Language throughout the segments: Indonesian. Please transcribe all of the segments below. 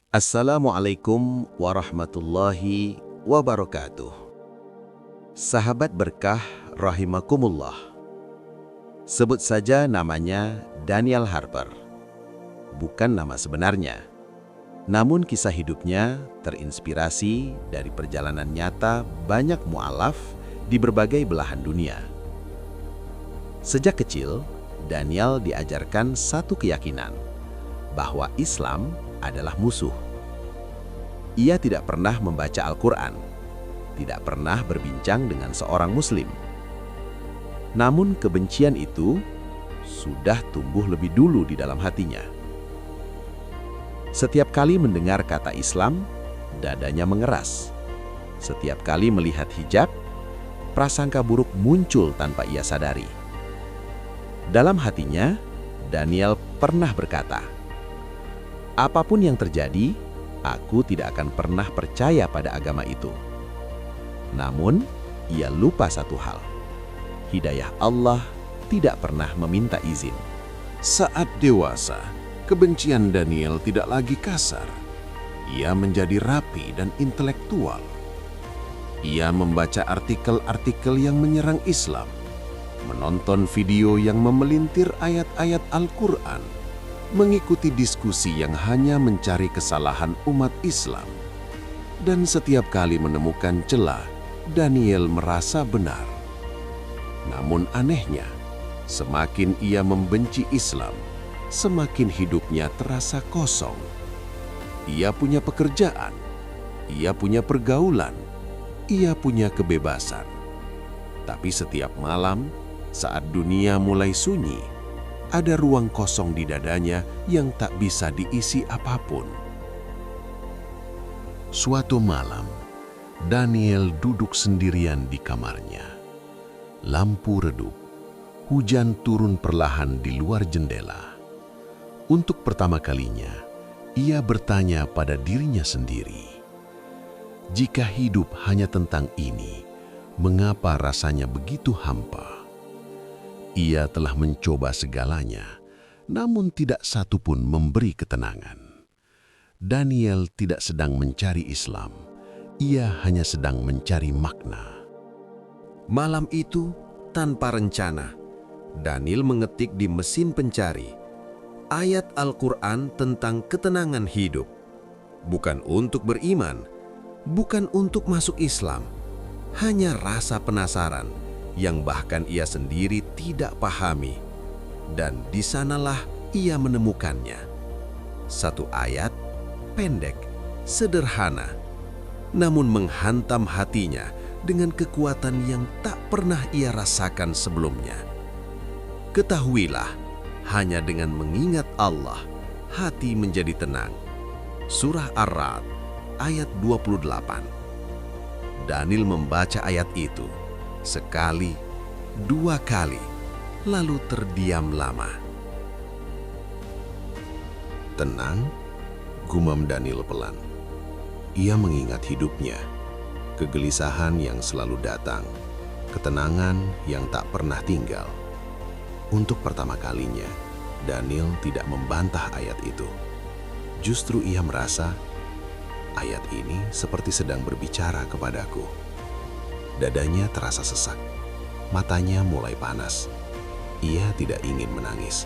Assalamualaikum warahmatullahi wabarakatuh. Sahabat berkah rahimakumullah. Sebut saja namanya Daniel Harper. Bukan nama sebenarnya. Namun kisah hidupnya terinspirasi dari perjalanan nyata banyak mu'alaf di berbagai belahan dunia. Sejak kecil, Daniel diajarkan satu keyakinan, bahwa Islam adalah musuh. Ia tidak pernah membaca Al-Quran, tidak pernah berbincang dengan seorang Muslim. Namun kebencian itu sudah tumbuh lebih dulu di dalam hatinya. Setiap kali mendengar kata Islam, dadanya mengeras. Setiap kali melihat hijab, prasangka buruk muncul tanpa ia sadari. Dalam hatinya, Daniel pernah berkata, "Apapun yang terjadi, aku tidak akan pernah percaya pada agama itu." Namun, ia lupa satu hal. Hidayah Allah tidak pernah meminta izin. Saat dewasa, kebencian Daniel tidak lagi kasar. Ia menjadi rapi dan intelektual. Ia membaca artikel-artikel yang menyerang Islam, menonton video yang memelintir ayat-ayat Al-Quran, mengikuti diskusi yang hanya mencari kesalahan umat Islam. Dan setiap kali menemukan celah, Daniel merasa benar. Namun anehnya, semakin ia membenci Islam, semakin hidupnya terasa kosong. Ia punya pekerjaan, ia punya pergaulan, ia punya kebebasan. Tapi setiap malam, saat dunia mulai sunyi, ada ruang kosong di dadanya yang tak bisa diisi apapun. Suatu malam, Daniel duduk sendirian di kamarnya. Lampu redup, hujan turun perlahan di luar jendela. Untuk pertama kalinya, ia bertanya pada dirinya sendiri, jika hidup hanya tentang ini, mengapa rasanya begitu hampa? Ia telah mencoba segalanya, namun tidak satu pun memberi ketenangan. Daniel tidak sedang mencari Islam, ia hanya sedang mencari makna. Malam itu, tanpa rencana, Daniel mengetik di mesin pencari ayat Al-Quran tentang ketenangan hidup. Bukan untuk beriman, bukan untuk masuk Islam, hanya rasa penasaran yang bahkan ia sendiri tidak pahami. Dan di sanalah ia menemukannya. Satu ayat, pendek, sederhana, namun menghantam hatinya dengan kekuatan yang tak pernah ia rasakan sebelumnya. Ketahuilah, hanya dengan mengingat Allah, hati menjadi tenang. Surah Ar-Ra'd, ayat 28. Daniel membaca ayat itu sekali, dua kali, lalu terdiam lama. Tenang, gumam Daniel pelan. Ia mengingat hidupnya, kegelisahan yang selalu datang, ketenangan yang tak pernah tinggal. Untuk pertama kalinya, Daniel tidak membantah ayat itu. Justru ia merasa, ayat ini seperti sedang berbicara kepadaku. Dadanya terasa sesak, matanya mulai panas. Ia tidak ingin menangis.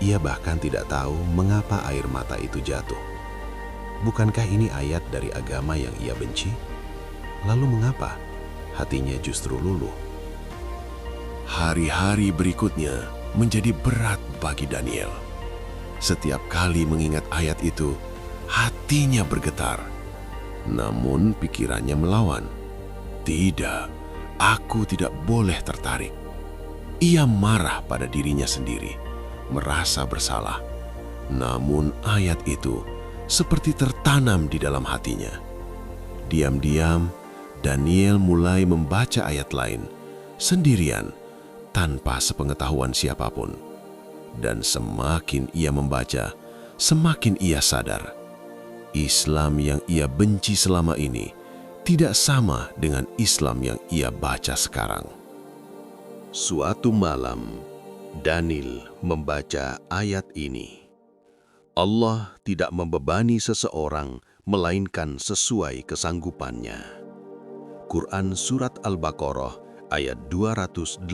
Ia bahkan tidak tahu mengapa air mata itu jatuh. Bukankah ini ayat dari agama yang ia benci? Lalu mengapa hatinya justru luluh? Hari-hari berikutnya menjadi berat bagi Daniel. Setiap kali mengingat ayat itu, hatinya bergetar. Namun pikirannya melawan. Tidak, aku tidak boleh tertarik. Ia marah pada dirinya sendiri, merasa bersalah. Namun ayat itu seperti tertanam di dalam hatinya. Diam-diam, Daniel mulai membaca ayat lain, sendirian, tanpa sepengetahuan siapapun. Dan semakin ia membaca, semakin ia sadar, Islam yang ia benci selama ini tidak sama dengan Islam yang ia baca sekarang. Suatu malam, Daniel membaca ayat ini. Allah tidak membebani seseorang melainkan sesuai kesanggupannya. Quran Surat Al-Baqarah ayat 286.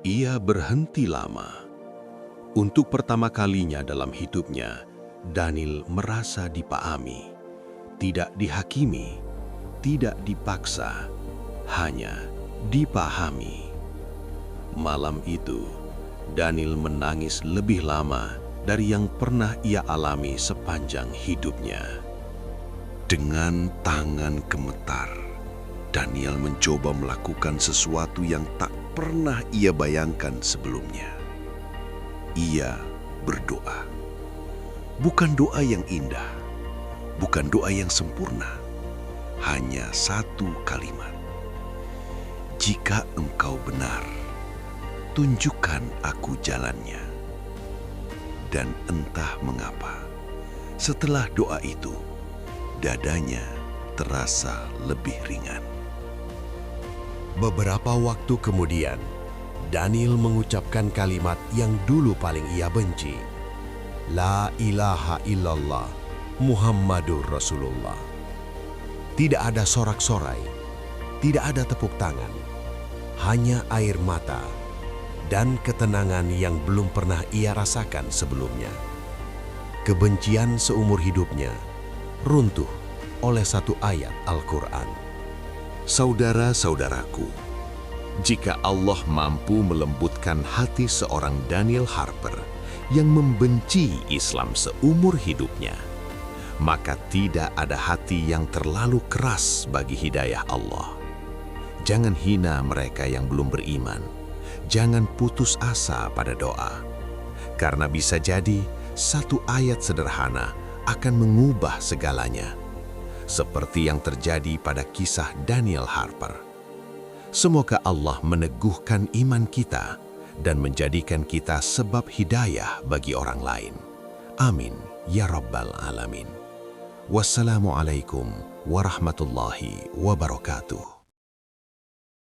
Ia berhenti lama. Untuk pertama kalinya dalam hidupnya, Daniel merasa dipahami, tidak dihakimi, tidak dipaksa, hanya dipahami. Malam itu, Daniel menangis lebih lama dari yang pernah ia alami sepanjang hidupnya. Dengan tangan gemetar, Daniel mencoba melakukan sesuatu yang tak pernah ia bayangkan sebelumnya. Ia berdoa. Bukan doa yang indah, bukan doa yang sempurna, hanya satu kalimat. Jika engkau benar, tunjukkan aku jalannya. Dan entah mengapa, setelah doa itu, dadanya terasa lebih ringan. Beberapa waktu kemudian, Daniel mengucapkan kalimat yang dulu paling ia benci. La ilaha illallah, Muhammadur Rasulullah. Tidak ada sorak-sorai, tidak ada tepuk tangan, hanya air mata dan ketenangan yang belum pernah ia rasakan sebelumnya. Kebencian seumur hidupnya runtuh oleh satu ayat Al-Quran. Saudara-saudaraku, jika Allah mampu melembutkan hati seorang Daniel Harper yang membenci Islam seumur hidupnya, maka tidak ada hati yang terlalu keras bagi hidayah Allah. Jangan hina mereka yang belum beriman. Jangan putus asa pada doa. Karena bisa jadi satu ayat sederhana akan mengubah segalanya. Seperti yang terjadi pada kisah Daniel Harper. Semoga Allah meneguhkan iman kita dan menjadikan kita sebab hidayah bagi orang lain. Amin ya Rabbal Alamin. Wassalamualaikum warahmatullahi wabarakatuh.